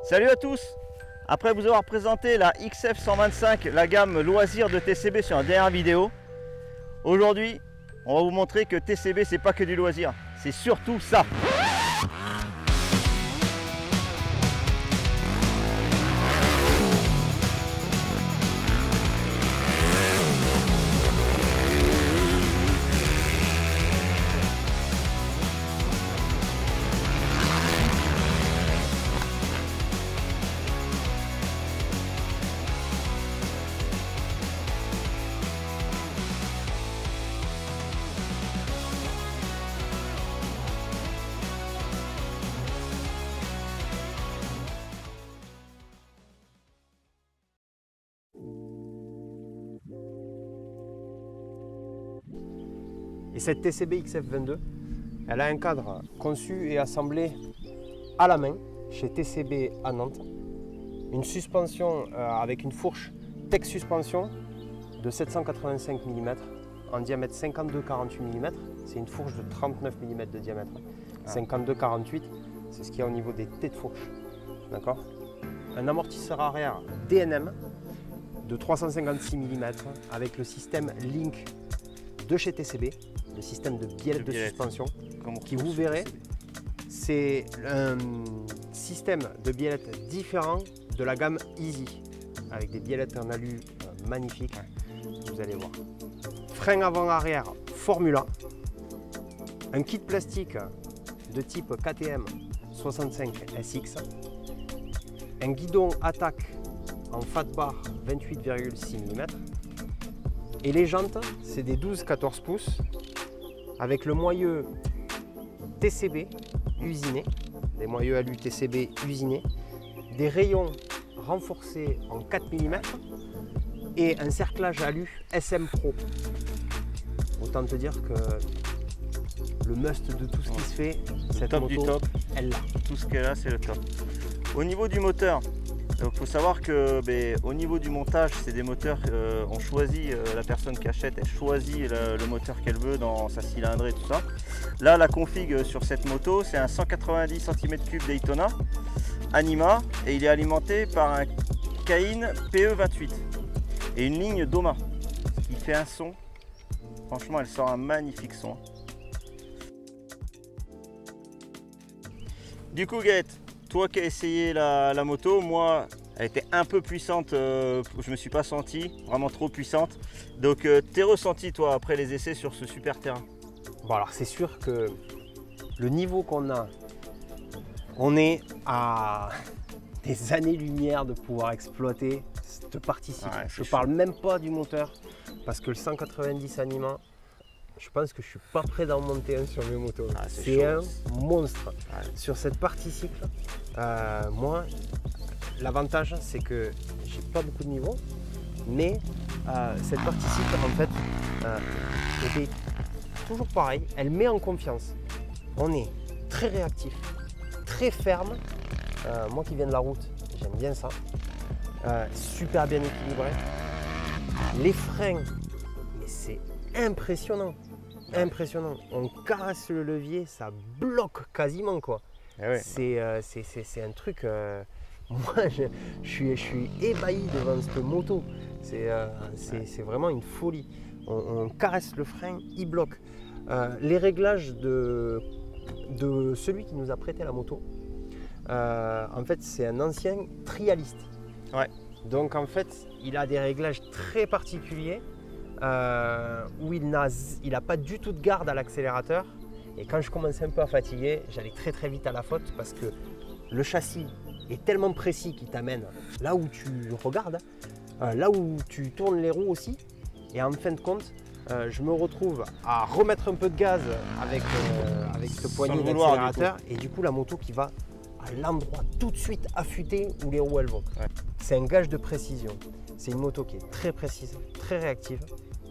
Salut à tous. Après vous avoir présenté la XF125, la gamme loisir de TCB sur la dernière vidéo, aujourd'hui on va vous montrer que TCB c'est pas que du loisir, c'est surtout ça. Et cette TCB XF22, elle a un cadre conçu et assemblé à la main chez TCB à Nantes. Une suspension avec une fourche Tech Suspension de 785 mm en diamètre 52-48 mm. C'est une fourche de 39 mm de diamètre. 52-48, c'est ce qu'il y a au niveau des T de fourche. D'accord. Un amortisseur arrière DNM de 356 mm avec le système Link de chez TCB, le système de biellette de suspension, qui vous verrez, c'est un système de biellette différent de la gamme Easy, avec des biellettes en alu magnifiques, vous allez voir. Frein avant-arrière Formula, un kit plastique de type KTM 65 SX, un guidon attaque en fat bar 28,6 mm, et les jantes, c'est des 12-14 pouces avec le moyeu TCB usiné, des moyeux alu TCB usinés, des rayons renforcés en 4 mm et un cerclage alu SM Pro. Autant te dire que le must de tout ce qui se fait, cette top moto, du top. elle l'a. Tout ce qu'elle a, c'est le top. Au niveau du moteur, il faut savoir que au niveau du montage, c'est des moteurs, on choisit, la personne qui achète, elle choisit le moteur qu'elle veut dans sa cylindrée et tout ça. Là, la config sur cette moto, c'est un 190 cm3 Daytona Anima et il est alimenté par un Cain PE28 et une ligne Doma, ce qui fait un son. Franchement, elle sort un magnifique son. Du coup, Gaët, toi qui as essayé la moto, moi, elle était un peu puissante, je me suis pas senti vraiment trop puissante. Donc, tes ressentis, toi, après les essais sur ce super terrain? Bon, alors c'est sûr que le niveau qu'on a, on est à des années-lumière de pouvoir exploiter cette partie-ci. Ouais, je ne parle même pas du moteur, parce que le 190 Anima, je pense que je suis pas prêt d'en monter un sur mes motos. Ah, c'est un monstre. Ouais. Sur cette partie cycle, moi, l'avantage c'est que j'ai pas beaucoup de niveau, mais cette partie cycle en fait, était toujours pareil, elle met en confiance. On est très réactif, très ferme. Moi qui viens de la route, j'aime bien ça. Super bien équilibré. Les freins, mais c'est impressionnant. Impressionnant. On caresse le levier, ça bloque quasiment quoi. Eh ouais. C'est un truc. Moi, je suis ébahi devant cette moto. C'est vraiment une folie. On caresse le frein, il bloque. Les réglages de celui qui nous a prêté la moto, en fait, c'est un ancien trialiste. Ouais. Donc, en fait, il a des réglages très particuliers. Où il n'a pas du tout de garde à l'accélérateur, et quand je commençais un peu à fatiguer, j'allais très très vite à la faute parce que le châssis est tellement précis qu'il t'amène là où tu regardes, là où tu tournes les roues aussi, et en fin de compte je me retrouve à remettre un peu de gaz avec ce poignet d'accélérateur, et du coup la moto qui va à l'endroit tout de suite affûté où les roues elles vont. Ouais. C'est un gage de précision. C'est une moto qui est très précise, très réactive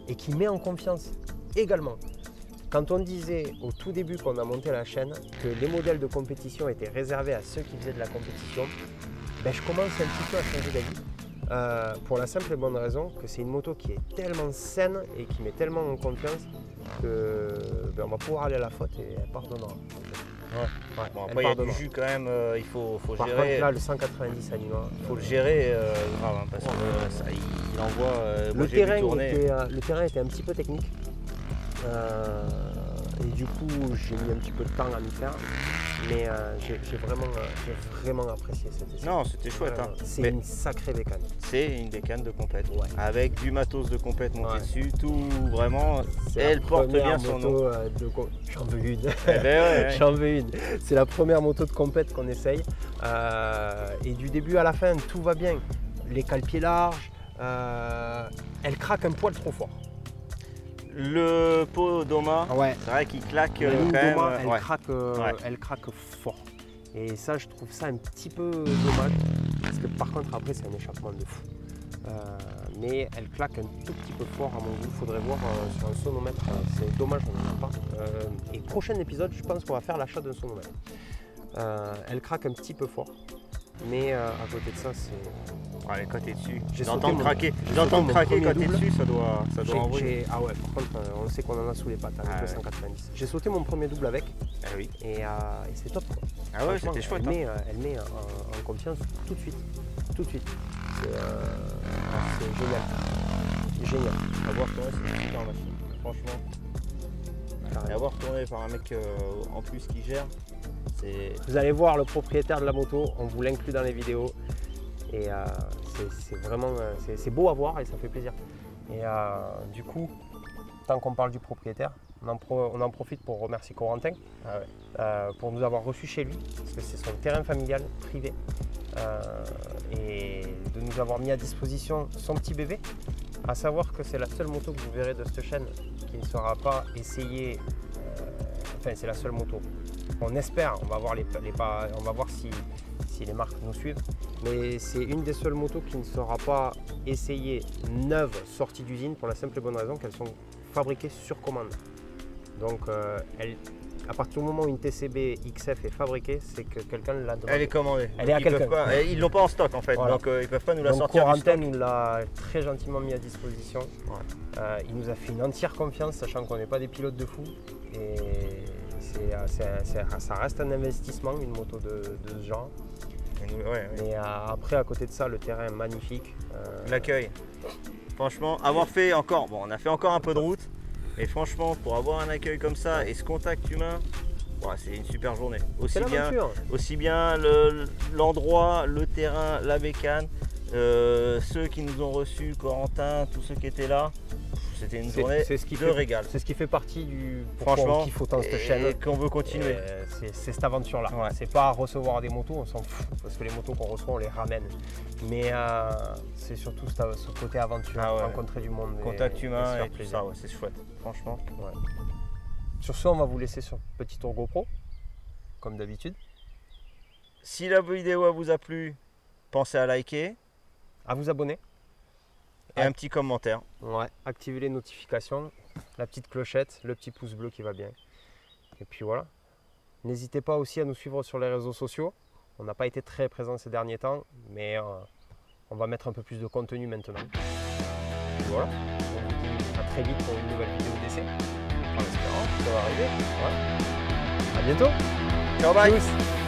et qui met en confiance également. Quand on disait au tout début qu'on a monté la chaîne que les modèles de compétition étaient réservés à ceux qui faisaient de la compétition, je commence un petit peu à changer d'avis pour la simple et bonne raison que c'est une moto qui est tellement saine et qui met tellement en confiance qu'on va pouvoir aller à la faute et elle pardonnera. Ouais. Bon, Elle après, il y a part du devant. jus quand même, il faut Par gérer. contre, là, le 190 Anima. Il faut le gérer grave, hein, parce que ça, il envoie. Moi, Le j'ai vu terrain, tourner. le terrain était un petit peu technique. Et du coup, j'ai mis un petit peu de temps à m'y faire. Mais j'ai vraiment apprécié cet essai. Non, c'était chouette. Hein. C'est Mais une sacrée bécane. c'est une bécane de compète. Ouais. Avec du matos de compète monté Ouais. dessus, tout vraiment. C'est Elle la porte première bien son nom. moto J'en veux une. Eh ben ouais. J'en veux une. C'est la première moto de compète qu'on essaye. Et du début à la fin, tout va bien. Les cale-pieds larges, elle craque un poil trop fort. Le pot Doma, Ouais. c'est vrai qu'il claque La quand ligne même. Doma, ouais. elle craque fort. Et ça, je trouve ça un petit peu dommage. Parce que par contre, après, c'est un échappement de fou. Mais elle claque un tout petit peu fort à mon goût. Il faudrait voir sur un sonomètre. C'est dommage, on n'en a pas. Et prochain épisode, je pense qu'on va faire l'achat d'un sonomètre. Elle craque un petit peu fort. Mais à côté de ça, c'est. Ouais, quand t'es dessus, J'ai j'entends sauté craquer. j'ai J'entends sauté mon craquer premier quand t'es double. dessus, ça doit envoyer. Ah ouais, par contre, on sait qu'on en a sous les pattes avec Ah le ouais. 190. J'ai sauté mon premier double avec Ah oui. et c'est top, quoi. Ah ouais, Franchement, c'était chouette. Elle met en confiance tout de suite. Tout de suite. C'est génial. Génial. Avoir tourné, c'est une super machine. Franchement. Et Carrément. avoir tourné par un mec en plus qui gère, c'est. Vous allez voir le propriétaire de la moto, on vous l'inclut dans les vidéos. Et c'est vraiment c'est beau à voir et ça fait plaisir. Et du coup, tant qu'on parle du propriétaire, on en profite pour remercier Corentin pour nous avoir reçus chez lui, parce que c'est son terrain familial privé. Et de nous avoir mis à disposition son petit bébé. À savoir que c'est la seule moto que vous verrez de cette chaîne qui ne sera pas essayée. Enfin, c'est la seule moto. On espère, on va voir, on va voir si les marques nous suivent. Mais c'est une des seules motos qui ne sera pas essayée neuve, sortie d'usine, pour la simple et bonne raison qu'elles sont fabriquées sur commande. Donc, à partir du moment où une TCB XF est fabriquée, c'est que quelqu'un l'a demandé. Elle est commandée. Elle est à quelqu'un. Ils l'ont pas en stock en fait, Voilà. donc ils ne peuvent pas nous la Donc sortir du Corentin stock. nous l'a très gentiment mis à disposition. Il nous a fait une entière confiance, sachant qu'on n'est pas des pilotes de fou. Et ça reste un investissement, une moto de ce genre. Mais après, à côté de ça, le terrain est magnifique. L'accueil. Franchement, avoir fait encore, bon, on a fait encore un peu de route, mais franchement, pour avoir un accueil comme ça et ce contact humain, c'est une super journée. Aussi bien l'endroit, le terrain, la bécane, ceux qui nous ont reçus, Corentin, tous ceux qui étaient là. C'était une journée de régal. C'est ce qui fait partie du franchement, qu'il faut dans cette chaîne. Et qu'on veut continuer. C'est cette aventure-là. Ouais. C'est pas recevoir des motos, on s'en fout. Parce que les motos qu'on reçoit, on les ramène. Mais c'est surtout ce côté aventure, rencontrer du monde. Contact humain et tout plaisir. ça, c'est chouette. Franchement. Ouais. Sur ce, on va vous laisser sur petit tour GoPro, comme d'habitude. Si la vidéo vous a plu, pensez à liker. À vous abonner. Et un petit commentaire. Ouais, activez les notifications, la petite clochette, le petit pouce bleu qui va bien. Et puis voilà. N'hésitez pas aussi à nous suivre sur les réseaux sociaux. On n'a pas été très présents ces derniers temps, mais on va mettre un peu plus de contenu maintenant. Et voilà. On vous dit à très vite pour une nouvelle vidéo d'essai. En espérant que ça va arriver. Voilà. À bientôt. Ciao, bye. Tous.